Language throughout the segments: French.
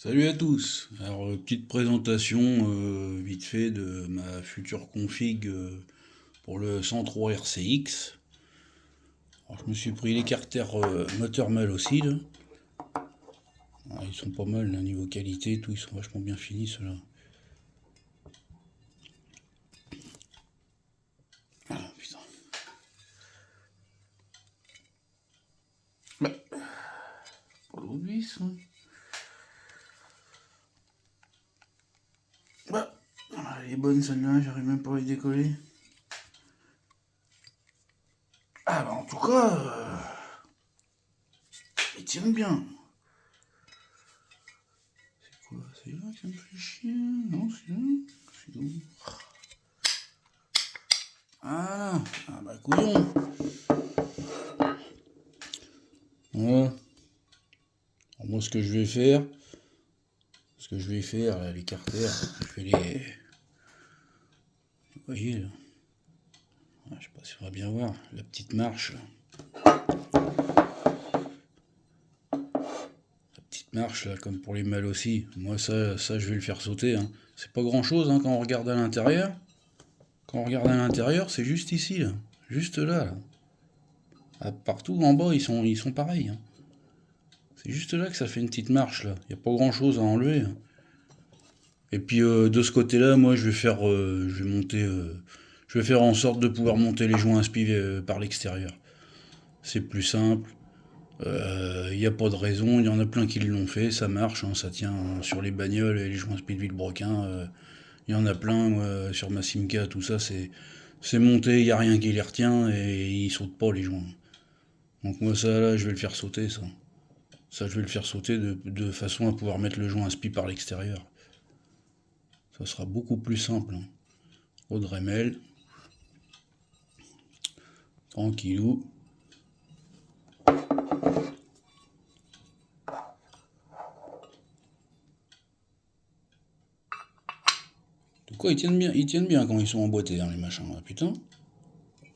Salut à tous. Alors, petite présentation vite fait de ma future config pour le 103 RCX. Alors, je me suis pris l'écarteur moteur mal aussi là. Alors, ils sont pas mal là, niveau qualité et tout, ils sont vachement bien finis ceux-là. Ah putain. Bah, pas l'eau de vis, hein. Bah, elle est bonne celle-là, j'arrive même pas à les décoller. Ah bah en tout cas, ils tiennent bien. C'est quoi? C'est là qui me fait chier? Non, c'est là? C'est où? Ah, ah bah couillon. Voilà. Alors moi ce que je vais faire, là, les carters, je vais les. Vous voyez là, ah, je sais pas si on va bien voir, la petite marche. La petite marche là, comme pour les mâles aussi. Moi ça je vais le faire sauter, hein. C'est pas grand chose hein, quand on regarde à l'intérieur. Quand on regarde à l'intérieur, c'est juste ici, là. Juste là, là. Ah, partout en bas, ils sont pareils, hein. C'est juste là que ça fait une petite marche là. Il n'y a pas grand chose à enlever, hein. Et puis de ce côté-là, moi je vais monter, je vais faire en sorte de pouvoir monter les joints inspi par l'extérieur. C'est plus simple. Il n'y a pas de raison. Il y en a plein qui l'ont fait, ça marche, hein, ça tient sur les bagnoles et les joints inspi de Villebrequin. Il y en a plein, moi, sur ma Simca, tout ça, c'est monté, il n'y a rien qui les retient et ils sautent pas les joints. Donc moi ça là, je vais le faire sauter ça. Ça je vais le faire sauter de façon à pouvoir mettre le joint inspi par l'extérieur. Ça sera beaucoup plus simple, hein. Au Dremel. Tranquillou. De quoi ils tiennent bien quand ils sont emboîtés, hein, les machins, là, putain.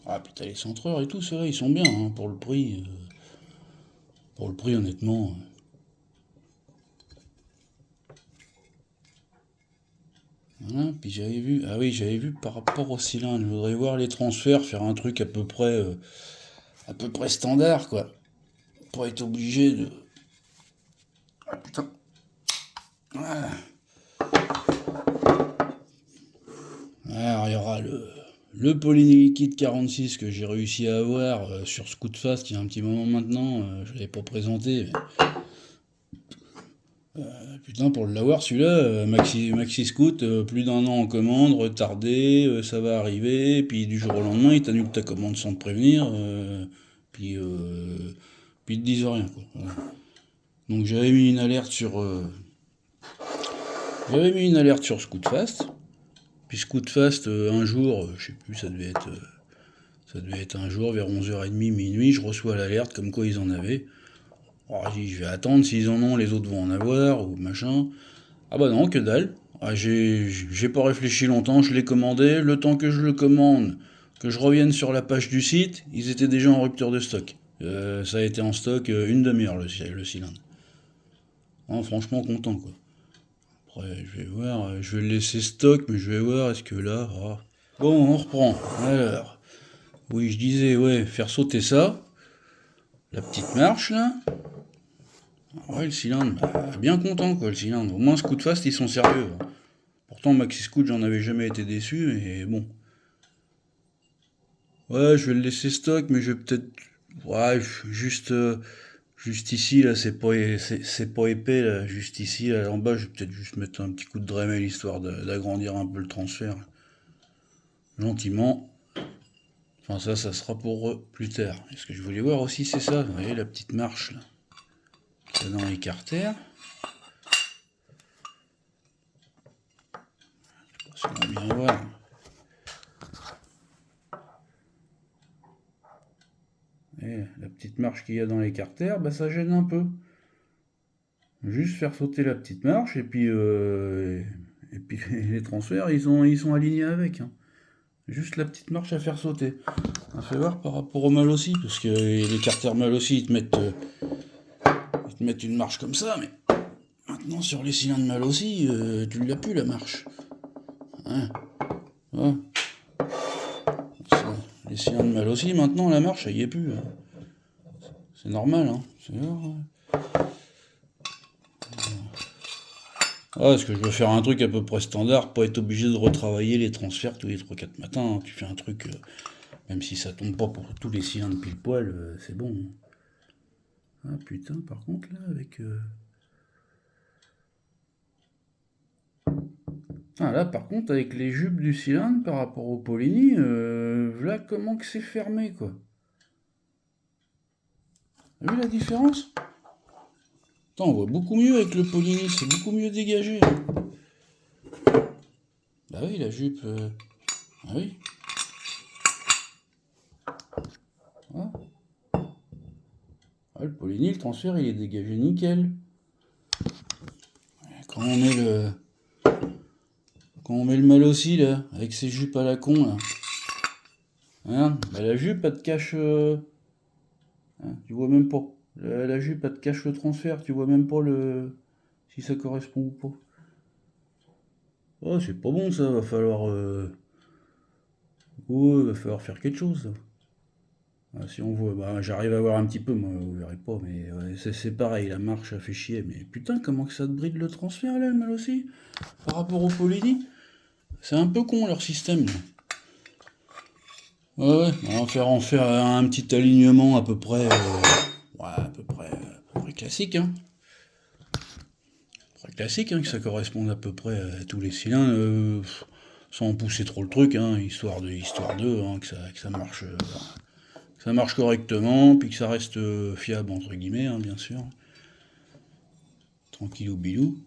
Ah putain, les centreurs et tout, ceux-là, ils sont bien, hein, pour le prix. Pour le prix, honnêtement. Voilà, puis j'avais vu, ah oui, j'avais vu par rapport au cylindre, je voudrais voir les transferts, faire un truc à peu près standard, quoi. Pas être obligé de. Ah putain. Voilà. Alors, il y aura le polyliquide 46 que j'ai réussi à avoir sur Scootfast il y a un petit moment maintenant. Je ne l'avais pas présenté. Mais, putain, pour l'avoir, celui-là, Maxi Scoot, plus d'un an en commande, retardé, ça va arriver. Puis du jour au lendemain, il t'annule ta commande sans te prévenir. Puis, euh, puis ils te disent rien, quoi. Voilà. Donc j'avais mis une alerte sur Scootfast. Puis Scootfast, un jour, je sais plus, ça devait être un jour vers 11h30, minuit, je reçois l'alerte comme quoi ils en avaient. Alors, je dis, je vais attendre, s'ils en ont, les autres vont en avoir, ou machin. Ah bah non, que dalle. Ah, j'ai pas réfléchi longtemps, je l'ai commandé. Le temps que je le commande, que je revienne sur la page du site, ils étaient déjà en rupture de stock. Ça a été en stock une demi-heure, le cylindre. Ah, franchement content, quoi. Après, je vais voir, je vais le laisser stock, mais je vais voir, est-ce que là. Ah. Bon, on reprend. Alors, oui, je disais, ouais, faire sauter ça. La petite marche, là. Ouais, le cylindre, bah, bien content, quoi, le cylindre. Au moins, Scootfast, ils sont sérieux, hein. Pourtant, Maxi Scoot, j'en avais jamais été déçu, mais bon. Ouais, je vais le laisser stock, mais je vais peut-être. Ouais, juste ici, là, c'est pas épais, là. Juste ici, là, en bas, je vais peut-être juste mettre un petit coup de Dremel histoire d'agrandir un peu le transfert. Gentiment. Enfin, ça sera pour plus tard. Et ce que je voulais voir aussi, c'est ça. Vous voyez, la petite marche, là, qu'il y a dans les carters. Je sais pas si on va bien voir. Et la petite marche qu'il y a dans les carters, bah, ça gêne un peu. Juste faire sauter la petite marche et puis les transferts ils sont alignés avec, hein. Juste la petite marche à faire sauter. On fait voir par rapport au mal aussi, parce que les carters mal aussi ils te mettent une marche comme ça, mais maintenant sur les cylindres mal aussi, tu l'as plus la marche. Hein, ouais. Les cylindres mal aussi, maintenant la marche, ça y est plus. Hein. C'est normal, hein. Parce que je veux faire un truc à peu près standard, pas être obligé de retravailler les transferts tous les 3-4 matins. Hein. Tu fais un truc, même si ça tombe pas pour tous les cylindres pile poil, c'est bon. Hein. Ah putain, par contre là, avec... Ah là, par contre, avec les jupes du cylindre par rapport au Polini, là comment que c'est fermé, quoi. T'as vu la différence? Attends, on voit beaucoup mieux avec le Polini, c'est beaucoup mieux dégagé. Hein. Bah oui, la jupe... Ah oui. Ah. Ah, le Polini, le transfert, il est dégagé nickel. Quand on met le... Quand on met le mal aussi, là, avec ses jupes à la con, là. Hein, bah la jupe, elle te cache... Hein, tu vois même pas. La jupe, elle te cache le transfert, tu vois même pas le... si ça correspond ou pas. Oh, c'est pas bon, ça, va falloir... Oh, va falloir faire quelque chose, ça. Ah, si on voit, bah, j'arrive à voir un petit peu, moi, vous verrez pas, mais ouais, c'est pareil, la marche, ça fait chier. Mais putain, comment que ça te bride le transfert, là, le mal aussi, par rapport au Polini? C'est un peu con, leur système, là. Ouais, on va en faire un petit alignement à peu près, ouais, à peu près classique, hein. Très classique, hein, que ça corresponde à peu près à tous les cylindres, sans pousser trop le truc, hein, histoire de, hein, que ça marche correctement, puis que ça reste fiable entre guillemets, hein, bien sûr. Tranquillou bilou.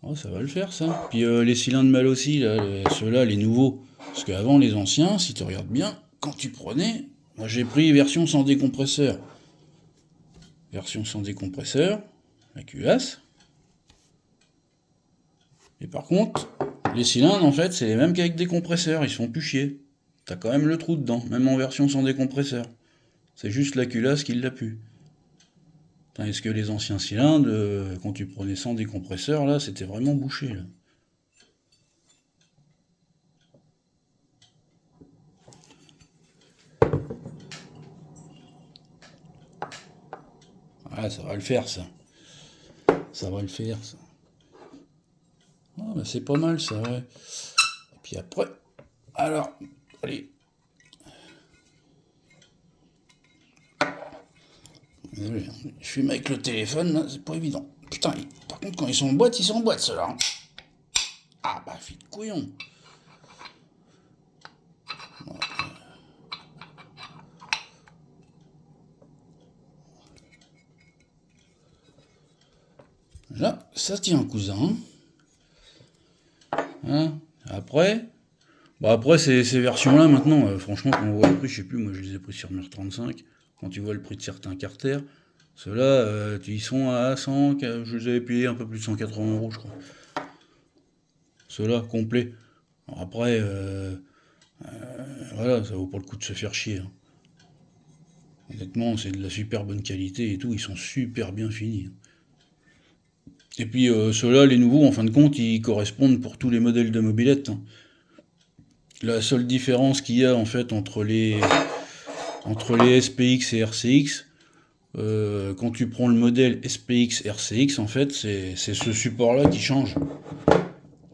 Oh, ça va le faire, ça. Puis les cylindres mal aussi, là, ceux-là, les nouveaux. Parce qu'avant, les anciens, si tu regardes bien, quand tu prenais, moi j'ai pris version sans décompresseur. Version sans décompresseur, la culasse. Et par contre, les cylindres, en fait, c'est les mêmes qu'avec décompresseur, ils se font plus chier. T'as quand même le trou dedans, même en version sans décompresseur. C'est juste la culasse qui l'a pu. Est-ce que les anciens cylindres, quand tu prenais sans décompresseur, là, c'était vraiment bouché, là. Ah, ça va le faire, ça. Ça va le faire, ça. Ah, bah, c'est pas mal, ça, ouais. Et puis après, alors, allez. Désolé, je filme avec le téléphone, là, c'est pas évident. Putain, par contre, quand ils sont en boîte, ceux-là. Hein. Ah, bah, fille de couillon. Là, ça tient, cousin. Hein. Après, bah après ces versions-là, maintenant, franchement, quand on voit le prix, je sais plus, moi je les ai pris sur MUR35. Quand tu vois le prix de certains carters, ceux-là, ils sont à 100, je les avais payés un peu plus de 180 €, je crois. Ceux-là, complets. Alors après, voilà, ça vaut pas le coup de se faire chier. Hein. Honnêtement, c'est de la super bonne qualité et tout, ils sont super bien finis. Et puis ceux-là, les nouveaux, en fin de compte, ils correspondent pour tous les modèles de mobylettes. Hein. La seule différence qu'il y a en fait entre les SPX et RCX, quand tu prends le modèle SPX RCX, en fait, c'est ce support-là qui change.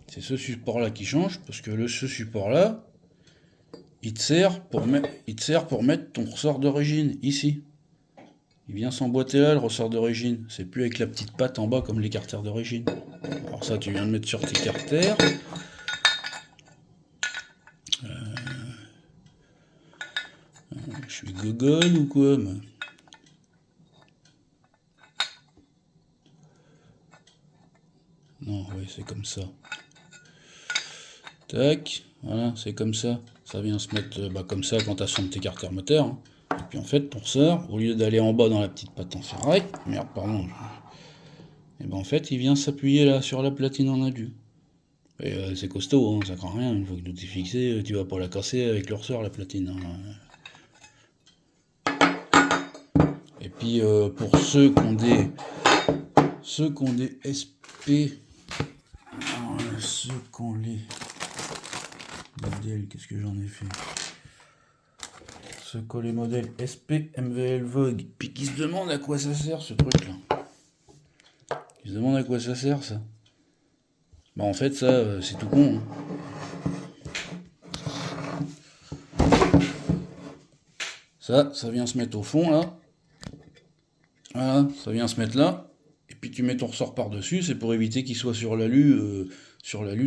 C'est ce support-là qui change, parce que ce support-là, il te sert pour mettre ton ressort d'origine, ici. Il vient s'emboîter là, le ressort d'origine. C'est plus avec la petite patte en bas comme les carters d'origine. Alors ça, tu viens de mettre sur tes carters. Je suis gogol ou quoi, moi? Non, oui, c'est comme ça. Tac, voilà, c'est comme ça. Ça vient se mettre comme ça quand tu as son petit carter moteur. Hein. Et puis en fait, ton ressort, au lieu d'aller en bas dans la petite patte en ferraille, merde, pardon. Et ben en fait, il vient s'appuyer là sur la platine en alu. Et c'est costaud, hein, ça craint rien. Une fois que tout est fixé, tu vas pas la casser avec le ressort, la platine. Hein. Et puis pour ceux ceux qui ont des SP, alors, ceux qui ont les modèles, qu'est-ce que j'en ai fait? Ceux qui ont les modèles SP, MVL, Vogue, puis qui se demandent à quoi ça sert ce truc-là. Ils se demandent à quoi ça sert ça. Bah en fait ça, c'est tout con. Ça vient se mettre au fond là. Voilà, ça vient se mettre là. Et puis tu mets ton ressort par-dessus, c'est pour éviter qu'il soit sur l'alu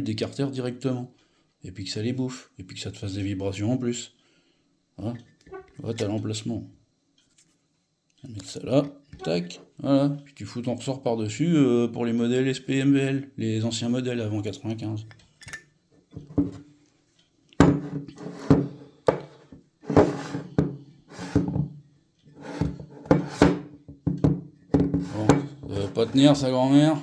des carters directement. Et puis que ça les bouffe. Et puis que ça te fasse des vibrations en plus. Voilà, voilà t'as l'emplacement. On va mettre ça là, tac, voilà. Puis tu fous ton ressort par-dessus pour les modèles SPMVL, les anciens modèles avant 95. Bon, ça va pas tenir sa grand-mère.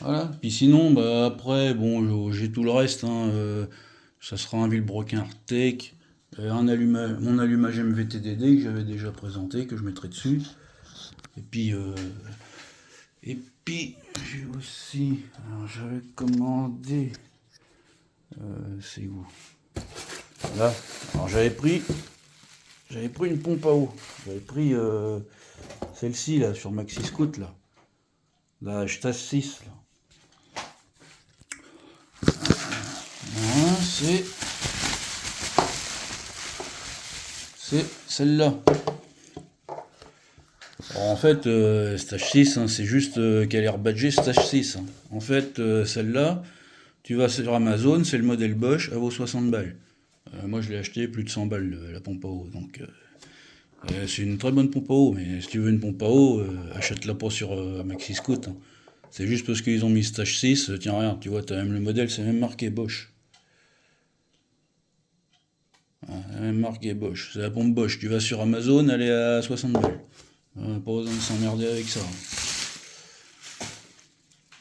Voilà. Puis sinon, bah après, bon, j'ai tout le reste. Ça sera un Villebroquin Artec, mon allumage MVTDD que j'avais déjà présenté, que je mettrai dessus. Et puis j'ai aussi, alors j'avais commandé, c'est où? Là, alors j'avais pris une pompe à eau. J'avais pris celle-ci là sur Maxi Scout là, la Stas 6 là. Voilà, c'est celle-là. En fait, Stage 6, hein, c'est juste qu'elle est rebadgée Stage 6. Hein. En fait, celle-là, tu vas sur Amazon, c'est le modèle Bosch, elle vaut 60 balles. Moi, je l'ai acheté plus de 100 balles, la pompe à eau. Donc, c'est une très bonne pompe à eau, mais si tu veux une pompe à eau, achète-la pas sur Maxi Scout. Hein. C'est juste parce qu'ils ont mis Stage 6, tiens, regarde, tu vois, t'as même le modèle, c'est même marqué Bosch. Même marqué Bosch. C'est la pompe Bosch. Tu vas sur Amazon, elle est à 60 balles. Pas besoin de s'emmerder avec ça.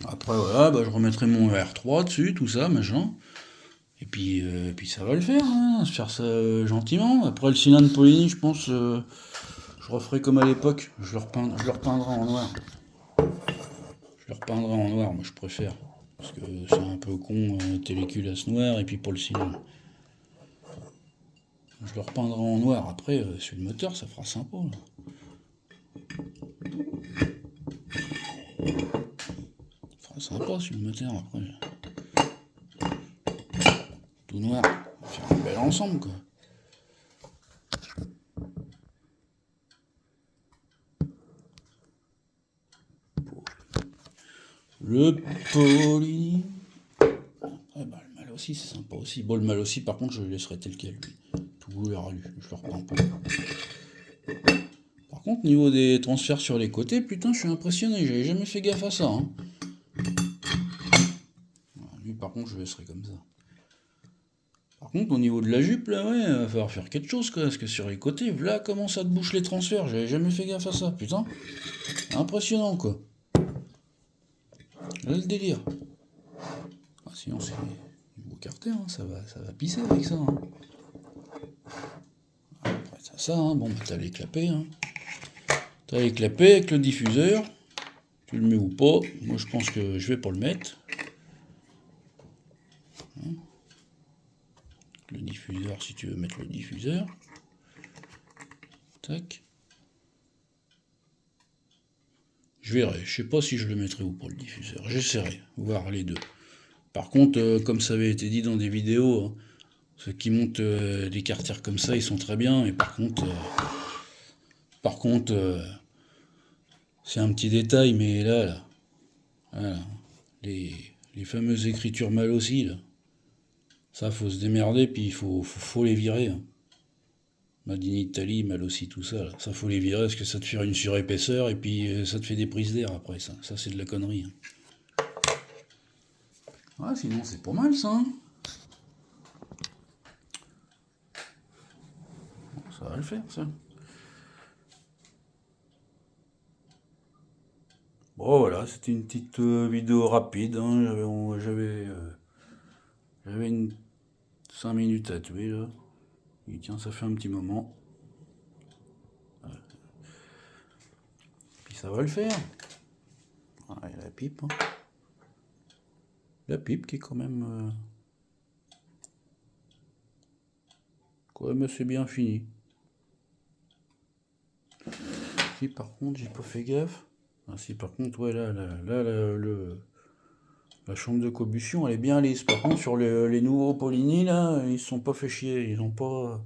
Après, voilà, bah, je remettrai mon R3 dessus, tout ça, machin. Et puis ça va le faire, hein, se faire ça gentiment. Après, le cylindre Polini, je pense, je referai comme à l'époque. Je le repeindrai en noir. Je le repeindrai en noir, moi je préfère. Parce que c'est un peu con, téléculasse noir, et puis pour le cylindre. Je le repeindrai en noir. Après, sur le moteur, ça fera sympa. Là. Ça fera sympa sur le moteur après. Tout noir. On va faire un bel ensemble quoi. Le Polini. Ouais, bah, le mal aussi, c'est sympa aussi. Bon, le mal aussi, par contre, je le laisserai tel quel, lui. Tout goulard, lui. Je le reprends pas. Par contre, niveau des transferts sur les côtés, putain, je suis impressionné. J'avais jamais fait gaffe à ça. Hein. Lui, par contre, je le laisserai comme ça. Par contre, au niveau de la jupe, là, ouais, va falloir faire quelque chose, quoi. Parce que sur les côtés, là, comment ça te bouche les transferts. J'avais jamais fait gaffe à ça, putain. Impressionnant, quoi. Là, le délire. Ah, sinon, c'est beau carter, hein. Ça va pisser avec ça. Hein. Après, ça, hein. Bon, bah, t'as les clapets, hein. T'as les clapets avec le diffuseur. Tu le mets ou pas. Moi, je pense que je vais pas le mettre. Hein. Le diffuseur, si tu veux mettre le diffuseur. Tac. Je verrai. Je sais pas si je le mettrai ou pas le diffuseur. J'essaierai. Voir les deux. Par contre, comme ça avait été dit dans des vidéos, hein, ceux qui montent des carters comme ça, ils sont très bien. Et par contre, c'est un petit détail, mais là voilà, les fameuses écritures mal aussi, là, ça faut se démerder, puis il faut les virer. Hein. Made in Italy, mal aussi, tout ça, là. Ça faut les virer parce que ça te fait une surépaisseur et puis ça te fait des prises d'air après, ça. Ça c'est de la connerie. Hein. Ouais, sinon c'est pas mal ça. Hein. Bon, ça va le faire, ça. Bon voilà, c'était une petite vidéo rapide. Hein. J'avais une 5 minutes à tuer là. Et tiens, ça fait un petit moment. Puis ça va le faire. Ah, et la pipe. Hein. La pipe qui est quand même assez bien finie. Si par contre j'ai pas fait gaffe. Ah, si par contre ouais là la chambre de combustion elle est bien lisse. Par contre sur les nouveaux Polini là, ils se sont pas fait chier, ils ont pas.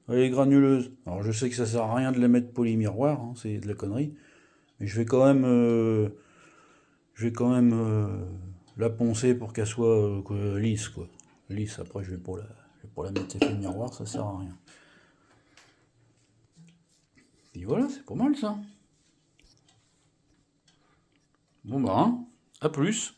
Elle est granuleuse. Alors je sais que ça sert à rien de la mettre polymiroir, hein, c'est de la connerie. Mais je vais quand même la poncer pour qu'elle soit lisse quoi. Lisse, après je vais pas la mettre effet miroir, ça sert à rien. Et voilà, c'est pas mal ça. Bon bah, hein, à plus.